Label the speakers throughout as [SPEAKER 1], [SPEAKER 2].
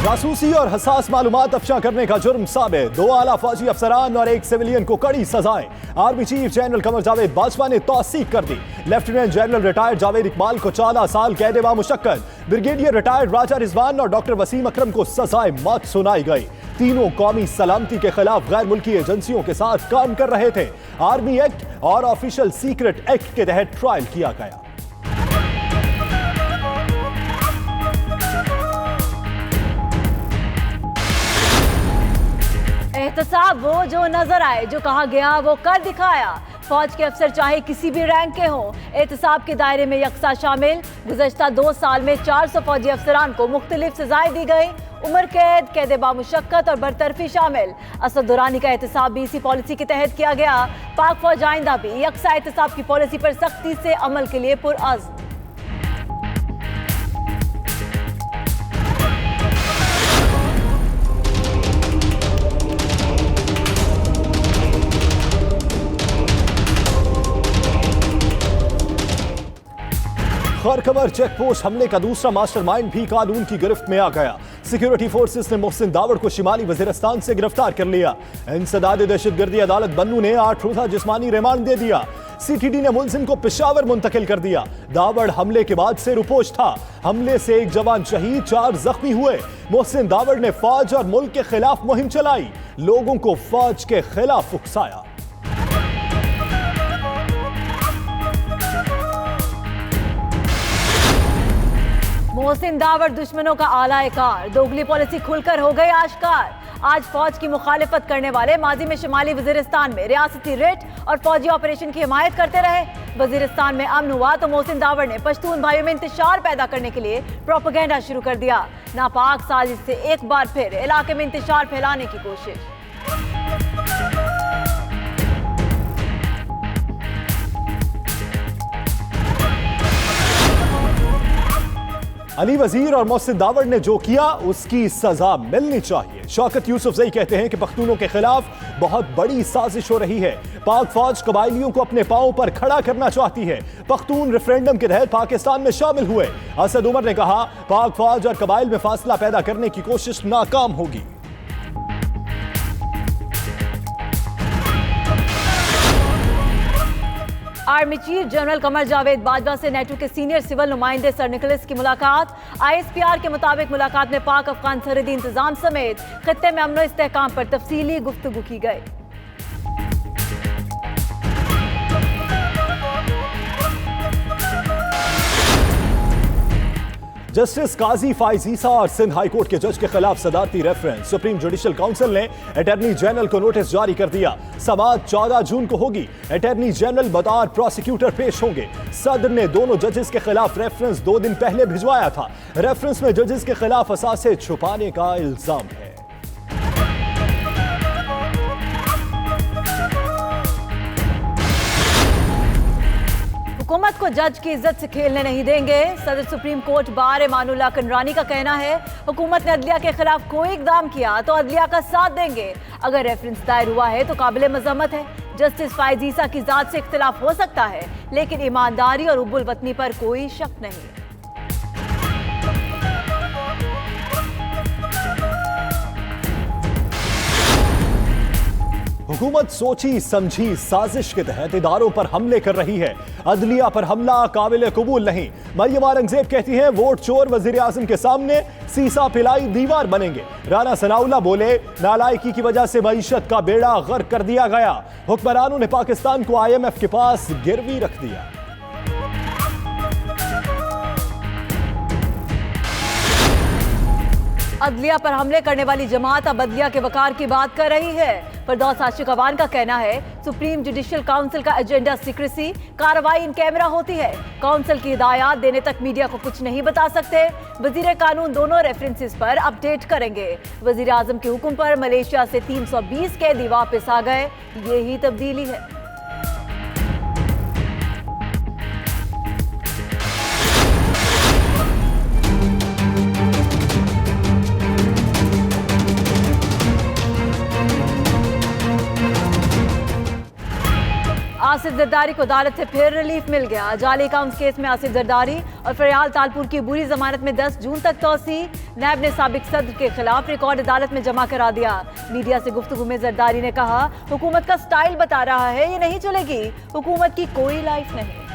[SPEAKER 1] जासूसी और हसास मालूमात अफशा करने का जुर्म साबित, 2 आला फौजी अफसरान और 1 सिविलियन को कड़ी सजाएं। Army chief general Qamar Javed Bajwa ने तौसीक कर दी। Lieutenant general retired Javed Iqbal को 14 साल कैद बामुशक्कत, ब्रिगेडियर रिटायर्ड राजा रिजवान और डॉक्टर वसीम अकरम को सजाए मौत सुनाई गई। तीनों कौमी सलामती के खिलाफ गैर मुल्की एजेंसियों के साथ काम कर रहे थे। आर्मी एक्ट और ऑफिशियल सीक्रेट एक्ट के तहत ट्रायल किया गया।
[SPEAKER 2] एहतसाब वो जो नजर आए, जो कहा गया वो कर दिखाया। फौज के अफसर चाहे किसी भी रैंक के हों, एहतसाब के दायरे में यकसा शामिल। गुज़श्ता 2 साल में 400 फौजी अफसरान को मुख्तलिफ सजाएं दी गई। उम्र कैद, कैद बामुशक्कत और बरतरफी शामिल। असद दुरानी का एहतसाब भी इसी पॉलिसी के तहत किया गया। पाक फौज आइंदा भी यकसा एहतसाब की पॉलिसी पर सख्ती से अमल के लिए पुरअज़्म।
[SPEAKER 1] खैरखबर चेक पोस्ट हमले का दूसरा मास्टरमाइंड भी कानून की गिरफ्त में आ गया। सिक्योरिटी फोर्सेस ने मोहसिन दावड़ को शिमाली वजीरिस्तान से गिरफ्तार कर लिया। इंसदाद दहशतगर्दी अदालत बन्नू ने 8 रोजा जिस्मानी रिमांड दे दिया। सीटीडी ने मुलजिम को पेशावर मुंतकिल कर दिया। दावड़ हमले के बाद से रुपोश था। हमले से 1 जवान शहीद, 4 जख्मी हुए। मोहसिन दावड़ ने फौज और मुल्क के खिलाफ मुहिम चलाई, लोगों को फौज के खिलाफ उकसाया।
[SPEAKER 2] मोहसिन दावड़ दुश्मनों का आला कार, दोगली पॉलिसी खुलकर हो गई आश्कार। आज फौज की मुखालिफत करने वाले माजी में शिमाली वजीरिस्तान में रियासती रिट और फौजी ऑपरेशन की हिमायत करते रहे। वजीरिस्तान में अमन हुआ तो मोहसिन दावड़ ने पश्तून भाइयों में इंतशार पैदा करने के लिए प्रोपेगेंडा शुरू कर दिया। नापाक साजिश से एक बार फिर इलाके में इंतशार फैलाने की कोशिश।
[SPEAKER 1] अली वजीर और मोहसिन दावड़ ने जो किया उसकी सजा मिलनी चाहिए। शौकत यूसुफजई कहते हैं कि पख्तूनों के खिलाफ बहुत बड़ी साजिश हो रही है। पाक फौज कबायलियों को अपने पांव पर खड़ा करना चाहती है। पख्तून रेफरेंडम के तहत पाकिस्तान में शामिल हुए। असद उमर ने कहा, पाक फौज और कबाइल में फासला पैदा करने की कोशिश नाकाम होगी।
[SPEAKER 2] Army chief general Qamar Javed Bajwa से नेटो के सीनियर सिविल नुमाइंदे सर निकोलस की मुलाकात। ISPR के मुताबिक मुलाकात में पाक अफगान सरहदी इंतजाम समेत खित्ते में अमन इस्तेहकाम पर तफसीली गुफ्तगू की गई।
[SPEAKER 1] जस्टिस काजी फाइज ईसा और सिंध हाई कोर्ट के जज के खिलाफ सदारती रेफरेंस। सुप्रीम जुडिशल काउंसिल ने अटॉर्नी जनरल को नोटिस जारी कर दिया। समाअत 14 जून को होगी। अटॉर्नी जनरल बतौर प्रोसिक्यूटर पेश होंगे। सदर ने दोनों जजेस के खिलाफ रेफरेंस 2 दिन पहले भिजवाया था। रेफरेंस में जजेस के खिलाफ असासे छुपाने का इल्जाम है।
[SPEAKER 2] हुकूमत को जज की इज्जत से खेलने नहीं देंगे। सदर सुप्रीम कोर्ट बार एमानुल्लाह कनरानी का कहना है, हुकूमत ने अदलिया के खिलाफ कोई इकदाम किया तो अदलिया का साथ देंगे। अगर रेफरेंस दायर हुआ है तो काबिल मजम्मत है। जस्टिस फाइज ईसा की जात से इख्तिलाफ हो सकता है, लेकिन ईमानदारी और उब्बुल वतनी पर कोई शक नहीं।
[SPEAKER 1] हुकूमत सोची समझी साजिश के तहत इदारों पर हमले कर रही है। अदलिया पर हमला काबिल कबूल नहीं। मरियम औरंगजेब कहती हैं, वोट चोर वजीर आजम के सामने सीसा पिलाई दीवार बनेंगे। राना सनाउल्लाह बोले, नालायकी की वजह से मईशत का बेड़ा गर्क कर दिया गया। हुक्मरानों ने पाकिस्तान को IMF के पास गिरवी रख दिया।
[SPEAKER 2] अदलिया पर हमले करने वाली जमात अब अदलिया के वकार की बात कर रही है। फरदौस आशिक अवान का कहना है, सुप्रीम जुडिशल काउंसिल का एजेंडा सीक्रेसी, कार्रवाई इन कैमरा होती है। काउंसिल की हिदायत देने तक मीडिया को कुछ नहीं बता सकते। वजीर कानून दोनों रेफरेंसेस पर अपडेट करेंगे। वजीर आजम के हुक्म पर मलेशिया से 320 कैदी वापस आ गए। यही तब्दीली है। आसिफ जरदारी को अदालत से फिर रिलीफ मिल गया। जाली अकाउंट्स केस में आसिफ जरदारी और फरियाल तालपुर की बुरी जमानत में 10 जून तक तौसी। नैब ने साबिक सदर के खिलाफ रिकॉर्ड अदालत में जमा करा दिया। मीडिया से गुफ्तगू में जरदारी ने कहा, हुकूमत का स्टाइल बता रहा है, ये नहीं चलेगी, हुकूमत की कोई लाइफ नहीं।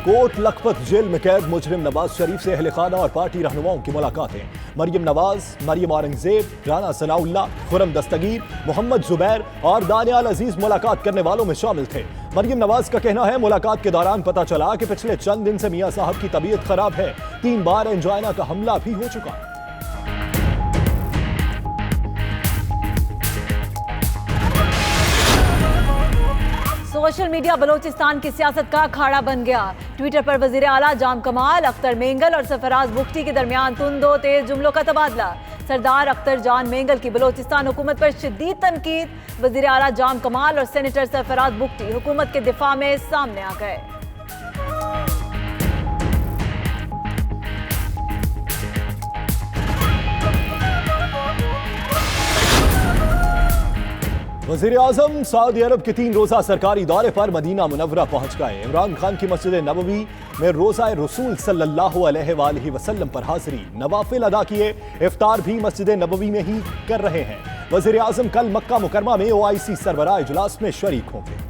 [SPEAKER 1] कोट लखपत जेल में कैद मुजरिम नवाज शरीफ से अहले खाना और पार्टी रहनुमाओं की मुलाकातें। मरियम नवाज, मरियम औरंगजेब, राना सनाउल्लाह, खुरम दस्तगीर, मोहम्मद जुबैर और दानियाल अजीज मुलाकात करने वालों में शामिल थे। मरियम नवाज का कहना है, मुलाकात के दौरान पता चला कि पिछले चंद दिन से मियां साहब की तबीयत खराब है। 3 बार एंजाइना का हमला भी हो चुका।
[SPEAKER 2] सोशल मीडिया बलोचिस्तान की सियासत का अखाड़ा बन गया। ट्विटर पर वजीर आला जाम कमाल, अख्तर मेंगल और सरफराज बुख्ती के दरमियान तुंदो तेज जुमलों का तबादला। सरदार अख्तर जान मेंगल की बलोचिस्तान हुकूमत पर शदीद तनकीद। वजीर आला जाम कमाल और सेनेटर सरफराज बुख्ती हुकूमत के दिफा में सामने आ गए।
[SPEAKER 1] वज़ीर आज़म सऊदी अरब के 3 रोज़ा सरकारी दौरे पर मदीना मुनव्वरा पहुंच गए। इमरान खान की मस्जिद नबवी में रोज़ा रसूल सल्लल्लाहु अलैहि वसल्लम पर हाजिरी, नवाफिल अदा किए। इफ्तार भी मस्जिद नबवी में ही कर रहे हैं। वज़ीर आज़म कल मक्का मुकरमा में OIC सरबराह इजलास में शरीक होंगे।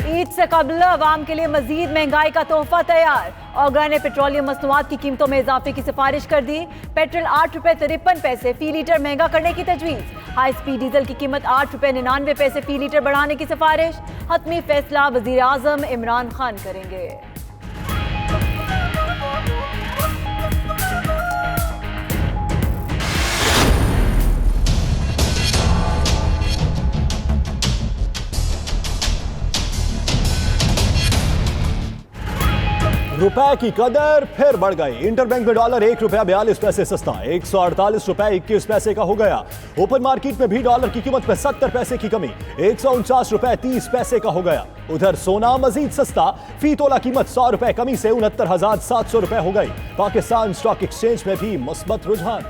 [SPEAKER 2] ईद से कबल अवाम के लिए मजीद महंगाई का तोहफा तैयार। ऑगरा ने पेट्रोलियम मसनूआत की कीमतों में इजाफे की सिफारिश कर दी। पेट्रोल 8 रुपए 53 पैसे फी लीटर महंगा करने की तजवीज। हाई स्पीड डीजल की कीमत 8 रुपए 99 पैसे फी लीटर बढ़ाने की सिफारिश। हतमी फैसला वजीर आजम इमरान खान करेंगे।
[SPEAKER 1] रुपए की कदर फिर बढ़ गई। इंटरबैंक में डॉलर 1 रुपया 42 पैसे सस्ता 148 रुपए 21 पैसे का हो गया। ओपन मार्केट में भी डॉलर की कीमत में 70 पैसे की कमी 149 रुपए 30 पैसे का हो गया। उधर सोना मजीद सस्ता, फी तोला कीमत 100 रुपए कमी से 69,700 रुपए हो गई। पाकिस्तान स्टॉक एक्सचेंज में भी मुस्बत रुझान।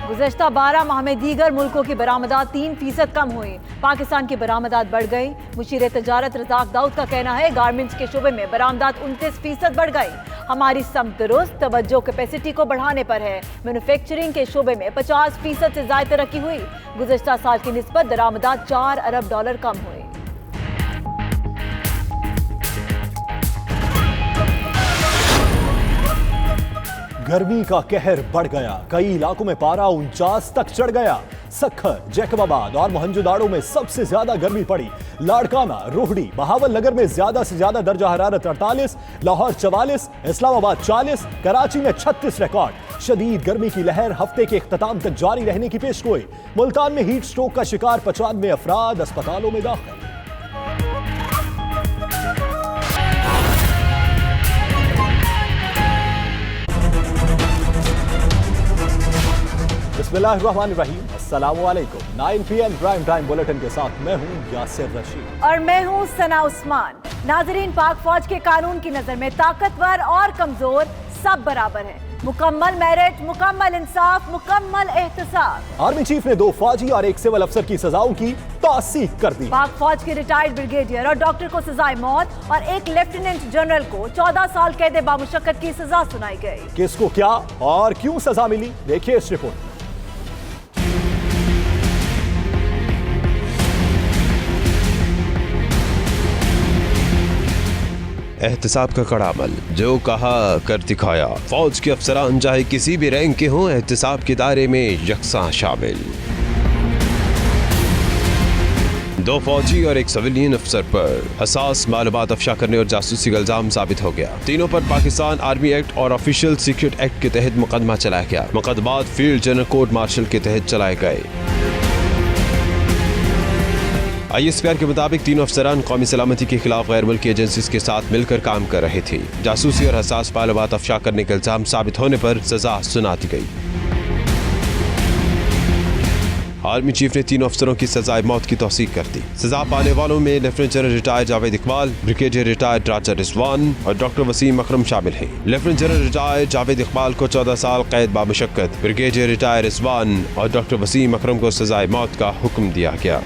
[SPEAKER 2] गुज़श्ता 12 माह में दीगर मुल्कों की बरामदात 3% कम हुई। पाकिस्तान की बरामदात बढ़ गई। मुशीर तजारत रज़ाक दाऊद का कहना है, गारमेंट्स के शुबे में बरामदात 29% बढ़ गई। हमारी समत दुरुस्त तवज्जो कैपेसिटी को बढ़ाने पर है। मैन्युफैक्चरिंग के शुबे में 50% से ज्यादा तरक्की हुई। गुज़श्ता साल की निस्बत बरामदात 4 अरब डॉलर कम हुई।
[SPEAKER 1] गर्मी का कहर बढ़ गया। कई इलाकों में पारा 49 तक चढ़ गया। सखर, जैकबाबाद और मोहनजोदाड़ो में सबसे ज्यादा गर्मी पड़ी। लाड़काना, रोहड़ी, बहावल नगर में ज्यादा से ज्यादा दर्जा हरारत 48, लाहौर 44, इस्लामाबाद 40, कराची में 36 रिकॉर्ड। शदीद गर्मी की लहर हफ्ते के इख्तिताम तक जारी रहने की पेशगोई। मुल्तान में हीट स्ट्रोक का शिकार 95 अफराद अस्पतालों में दाखिल। बिस्मिल्लाहिर्रहमानिर्रहीम, अस्सलामुअलैकुम। 9 PM प्राइम टाइम बुलेटिन के साथ मैं हूं यासिर रशीद
[SPEAKER 2] और मैं हूं सना उस्मान। नाजरीन, पाक फौज के कानून की नजर में ताकतवर और कमजोर सब बराबर हैं। मुकम्मल मेरिट, मुकम्मल इंसाफ, मुकम्मल एहतसाब।
[SPEAKER 1] आर्मी चीफ ने 2 फौजी और 1 सिविल अफसर की सजाओं की तौसीक कर दी।
[SPEAKER 2] पाक फौज के रिटायर्ड ब्रिगेडियर और डॉक्टर को सजाए मौत और एक लेफ्टिनेंट जनरल को 14 साल कैद बामुशक्कत की सजा सुनाई गई।
[SPEAKER 1] किसको क्या और क्यों सजा मिली, देखिए इस रिपोर्ट।
[SPEAKER 3] एहतसाब का कड़ा अमल, जो कहा कर दिखाया। फौज के अफसरान चाहे किसी भी रैंक के हों, एहतसाब के दायरे में यकसा शामिल। 2 फौजी और 1 सिविलियन अफसर पर हसास मालूमात अफशा करने और जासूसी का इल्जाम साबित हो गया। तीनों पर पाकिस्तान आर्मी एक्ट और ऑफिशियल सीक्रेट एक्ट के तहत मुकदमा चलाया गया। मुकदमात फील्ड जनरल कोर्ट मार्शल के तहत चलाए गए। ISPR के मुताबिक तीनों अफसरान कौमी सलामती के खिलाफ गैर मुल्की एजेंसीज के साथ मिलकर काम कर रहे थे। जासूसी और हसास मालूमात अफशा करने का इल्जाम साबित होने पर सजा सुना दी गई। आर्मी चीफ ने तीनों अफसरों की सजाए मौत की तौसीक कर दी। सजा पाने वालों में lieutenant general retired Javed Iqbal, brigadier retired Raja Rizwan और डॉक्टर वसीम अकरम शामिल हैं। Lieutenant general retired Javed Iqbal को 14 साल कैद बामुशक्कत, ब्रिगेडियर रिटायर्ड रिजवान और डॉक्टर वसीम अकरम को सजाए मौत का हुक्म दिया गया।